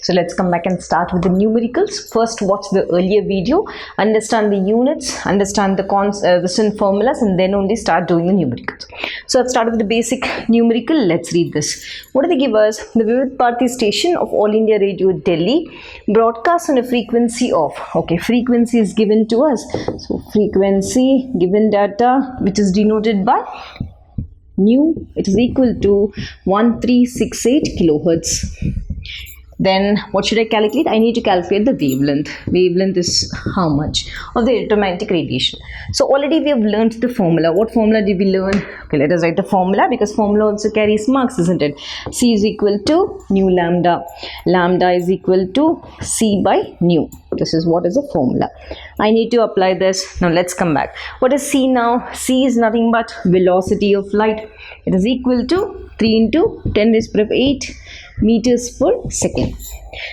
So let's come back and start with the numericals. First, watch the earlier video, understand the units, understand the formulas, and then only start doing the numericals. So let's start with the basic numerical. Let's read this. What do they give us? The Vivid Bharati station of All India Radio Delhi broadcasts on a frequency of, okay, frequency is given to us. So frequency given data, which is denoted by nu, it is equal to 1368 kilohertz. Then what should I calculate? I need to calculate the wavelength. Wavelength is how much of the electromagnetic radiation. So already we have learned the formula. What formula did we learn? Okay, let us write the formula, because formula also carries marks, isn't it? C is equal to nu lambda. Lambda is equal to C by nu. This is what is the formula. I need to apply this. Now let's come back. What is C now? C is nothing but velocity of light. It is equal to 3 into 10 raised to the power of 8 meters per second.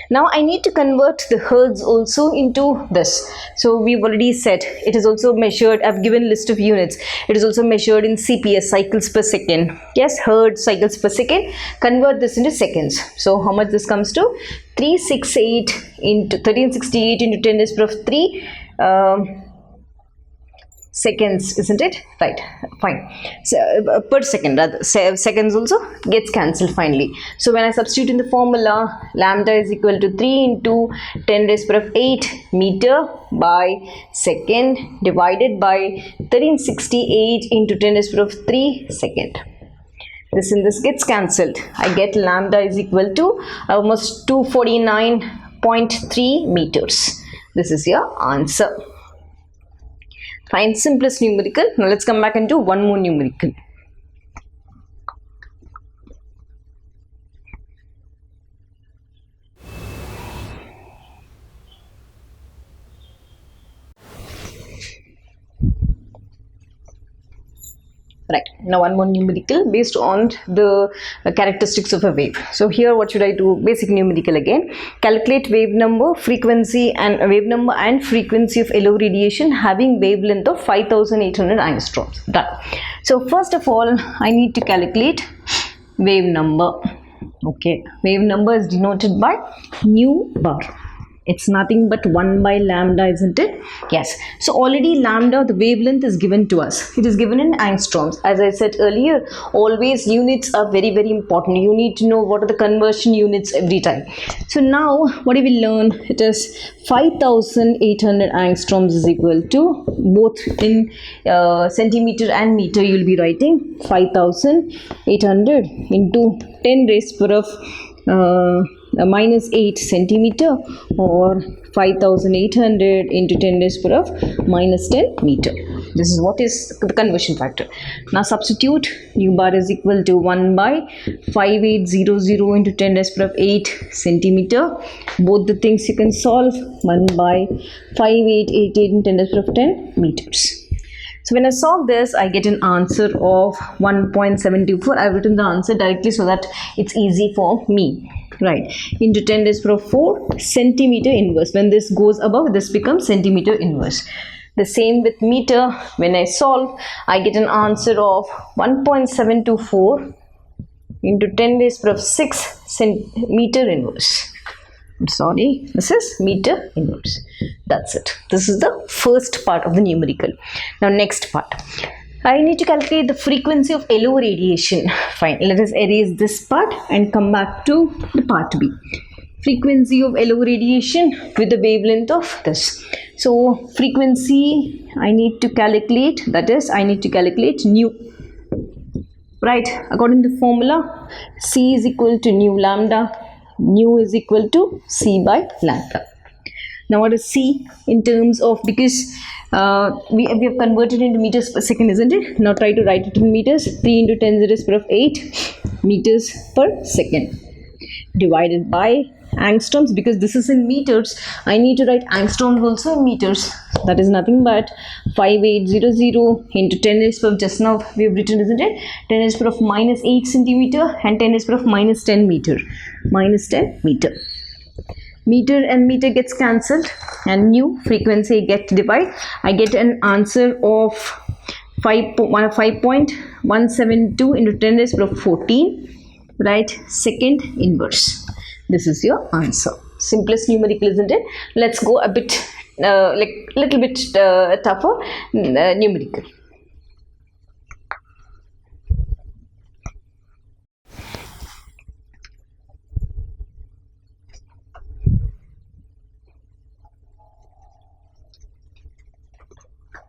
Now I need to convert the hertz also into this. So we've already said it is also measured. I've given list of units. It is also measured in CPS, cycles per second. Yes, hertz, cycles per second. Convert this into seconds. So how much this comes to? 1368 into 10 raised to the power of 3 seconds, isn't it? Right, fine. So per second, rather, seconds also gets cancelled finally. So when I substitute in the formula, lambda is equal to 3 into 10 raised to the power of 8 meter by second divided by 1368 into 10 raised to the power of 3 second. This and this gets cancelled. I get lambda is equal to almost 249.3 meters. This is your answer. Fine, simplest numerical. Now let's come back and do one more numerical. Right, now one more numerical based on the characteristics of a wave. So here what should I do? Basic numerical again. Calculate wave number, frequency and frequency of LO radiation having wavelength of 5800 angstroms. Done. So first of all, I need to calculate wave number. Okay, wave number is denoted by nu bar. It's nothing but 1 by lambda, isn't it? Yes. So already lambda, the wavelength is given to us. It is given in angstroms. As I said earlier, always units are very, very important. You need to know what are the conversion units every time. So now what do we learn? It is 5800 angstroms is equal to, both in centimeter and meter, you will be writing 5800 into 10 raised to the power of minus 8 centimeter, or 5800 into 10 raised to the power of minus 10 meter. This is what is the conversion factor. Now substitute. Nu bar is equal to 1 by 5800 into 10 raised to the power of 8 centimeter. Both the things you can solve. 1 by 5888 into 10 raised to the power of 10 meters. So when I solve this, I get an answer of 1.724. I've written the answer directly so that it's easy for me. Right, into 10 raised to the power of 4 centimeter inverse. When this goes above, this becomes centimeter inverse. The same with meter. When I solve, I get an answer of 1.724 into 10 raised to the power of 6 centimeter inverse. I'm sorry, this is meter inverse. That's it. This is the first part of the numerical. Now next part. I need to calculate the frequency of LO radiation. Fine, let us erase this part and come back to the part B. Frequency of LO radiation with the wavelength of this. So frequency I need to calculate, that is I need to calculate nu. Right, according to the formula, C is equal to nu lambda, nu is equal to C by lambda. Now what is C in terms of, because we have converted into meters per second, isn't it? Now try to write it in meters. 3 into 10 raised to the power of 8 meters per second divided by angstroms. Because this is in meters, I need to write angstroms also in meters. That is nothing but 5800 into 10 raised to the power of, just now we have written, isn't it? 10 raised to the power of minus 8 centimeter and 10 raised to the power of minus 10 meter. Minus 10 meter. Meter and meter gets cancelled and nu frequency get divided. I get an answer of 5.172 into 10 raised to the power of 14 Write second inverse. This is your answer. Simplest numerical, isn't it? Let's go a bit little bit tougher numerical.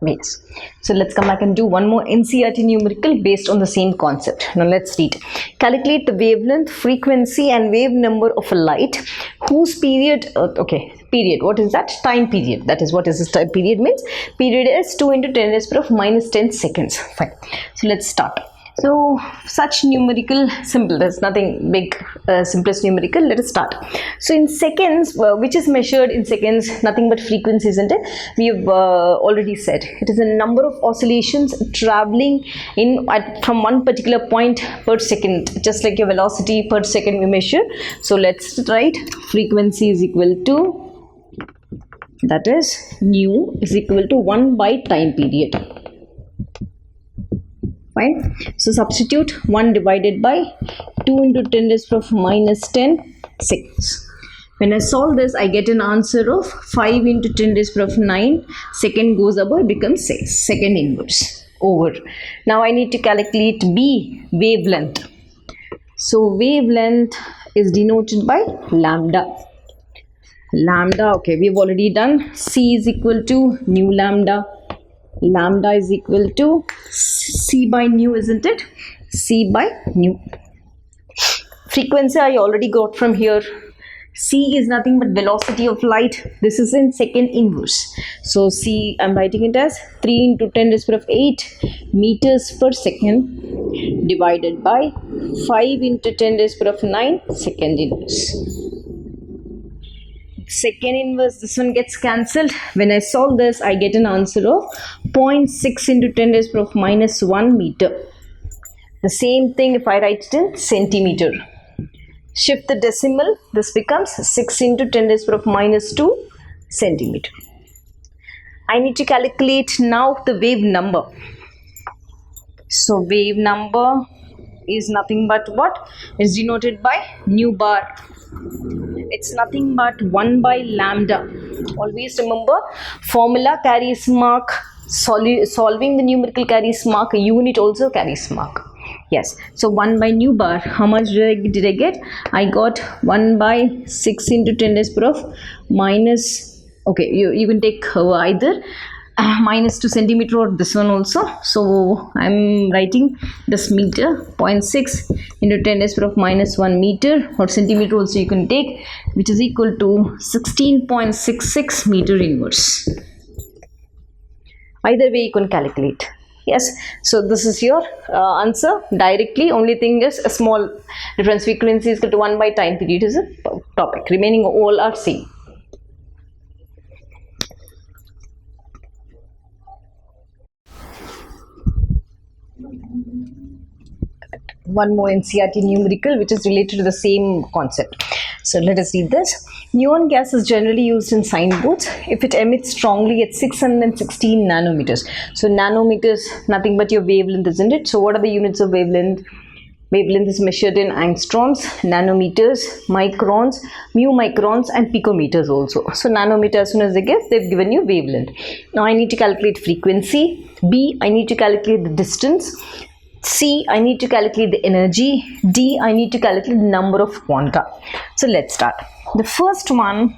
Yes. So let's come back and do one more NCERT numerical based on the same concept. Now let's read. Calculate the wavelength, frequency and wave number of a light whose period, period, what is that? Time period. That is, what is this time period means? Period is 2 into 10 raised to the power minus 10 seconds. Fine. So let's start. So such numerical, simple, there's nothing big, simplest numerical. Let us start. So in seconds, which is measured in seconds, nothing but frequency, isn't it? We have already said it is a number of oscillations traveling from one particular point per second, just like your velocity per second we measure. So let's write frequency is equal to, that is nu is equal to 1 by time period. Fine. So substitute 1 divided by 2 into 10 raised to the power minus 10 seconds. When I solve this, I get an answer of 5 into 10 raised to the power 9. Second goes above, it becomes 6. Second inverse. Over. Now I need to calculate B, wavelength. So wavelength is denoted by lambda. Lambda, okay, we've already done. C is equal to nu lambda. Lambda is equal to C by nu, isn't it? C by nu. Frequency I already got from here. C is nothing but velocity of light. This is in second inverse. So C, I'm writing it as 3 into 10 raised to the power 8 meters per second divided by 5 into 10 raised to the power 9 second inverse. Second inverse, this one gets cancelled. When I solve this, I get an answer of 0.6 into 10 raised to the power minus 1 meter. The same thing if I write it in centimeter. Shift the decimal, this becomes 6 into 10 raised to the power minus 2 centimeter. I need to calculate now the wave number. So wave number is nothing but what? It's denoted by nu bar. It's nothing but 1 by lambda. Always remember, formula carries mark, solving the numerical carries mark, a unit also carries mark. Yes, so 1 by nu bar, how much did I get? I got 1 by 6 into 10 raised to the power minus, okay, you can take either minus 2 centimeter or this one also. So I'm writing this meter, 0.6 into 10 raised to the power minus 1 meter, or centimeter also you can take, which is equal to 16.66 meter inverse. Either way you can calculate. Yes, so this is your answer directly. Only thing is a small difference. Frequency is equal to 1 by time period is a topic. Remaining all are same. One more NCERT numerical which is related to the same concept. So let us read this. Neon gas is generally used in signboards if it emits strongly at 616 nanometers. So nanometers, nothing but your wavelength, isn't it? So what are the units of wavelength? Wavelength is measured in angstroms, nanometers, microns, mu microns and picometers also. So nanometer, as soon as they've given you wavelength. Now I need to calculate frequency. B, I need to calculate the distance. C, I need to calculate the energy. D, I need to calculate the number of quanta. So let's start. The first one,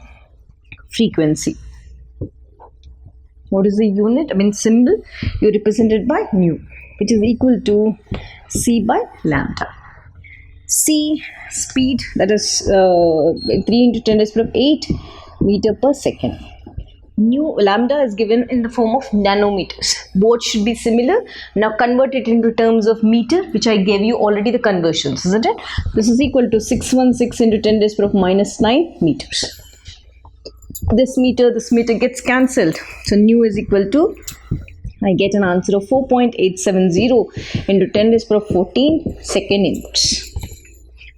frequency. What is the unit? I mean symbol, you represented by nu, which is equal to C by lambda. C, speed, that is 3 into 10 raised to the power 8 meter per second. Lambda is given in the form of nanometers. Both should be similar. Now convert it into terms of meter, which I gave you already the conversions, isn't it? This is equal to 616 into 10 raised to the power minus 9 meters. This meter gets cancelled. So nu is equal to, I get an answer of 4.870 into 10 raised to the power 14 second inverse.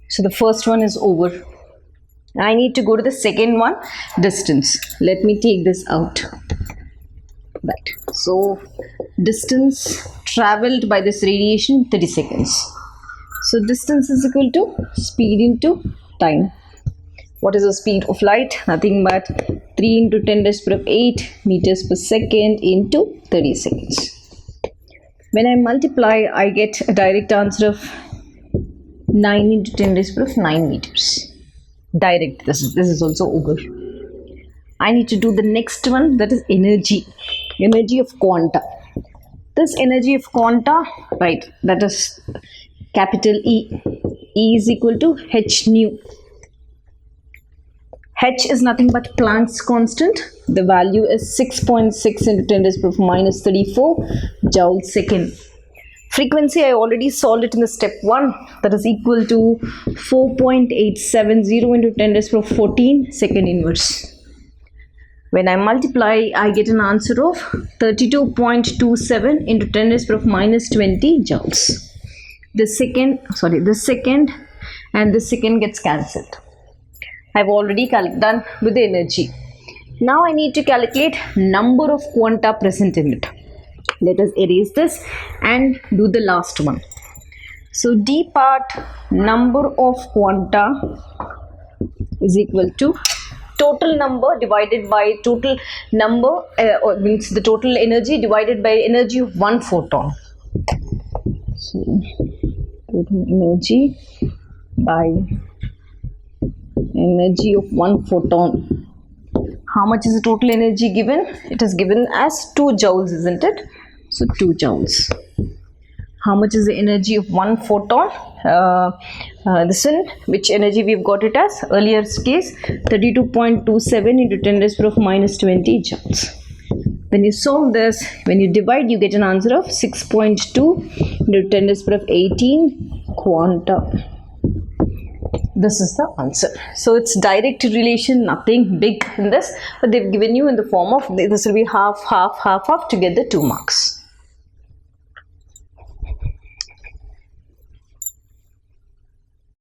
So the first one is over. I need to go to the second one, distance. Let me take this out. Right. So distance traveled by this radiation, 30 seconds. So distance is equal to speed into time. What is the speed of light? Nothing but 3 into 10 raised to the power of 8 meters per second into 30 seconds. When I multiply, I get a direct answer of 9 into 10 raised to the power of 9 meters. Direct. This is also over. I need to do the next one, that is energy. Energy of quanta. This energy of quanta, right, that is capital E. E is equal to h nu. H is nothing but Planck's constant. The value is 6.6 into 10 raised to the power of minus 34 joule second. Frequency, I already solved it in the step 1. That is equal to 4.870 into 10 raised to the power of 14 second inverse. When I multiply, I get an answer of 32.27 into 10 raised to the power of minus 20 joules. The second and the second gets cancelled. I've already done with the energy. Now I need to calculate number of quanta present in it. Let us erase this and do the last one. So D part, number of quanta is equal to total number divided by total number, means the total energy divided by energy of one photon. So total energy by energy of one photon. How much is the total energy given? It is given as 2 joules, isn't it? So 2 joules. How much is the energy of one photon? Listen, which energy we've got it as? Earlier case, 32.27 into 10 raised to the power of minus 20 joules. When you solve this, when you divide, you get an answer of 6.2 into 10 raised to the power of 18 quanta. This is the answer. So it's direct relation, nothing big in this, but they've given you in the form of, this will be half to get the 2 marks.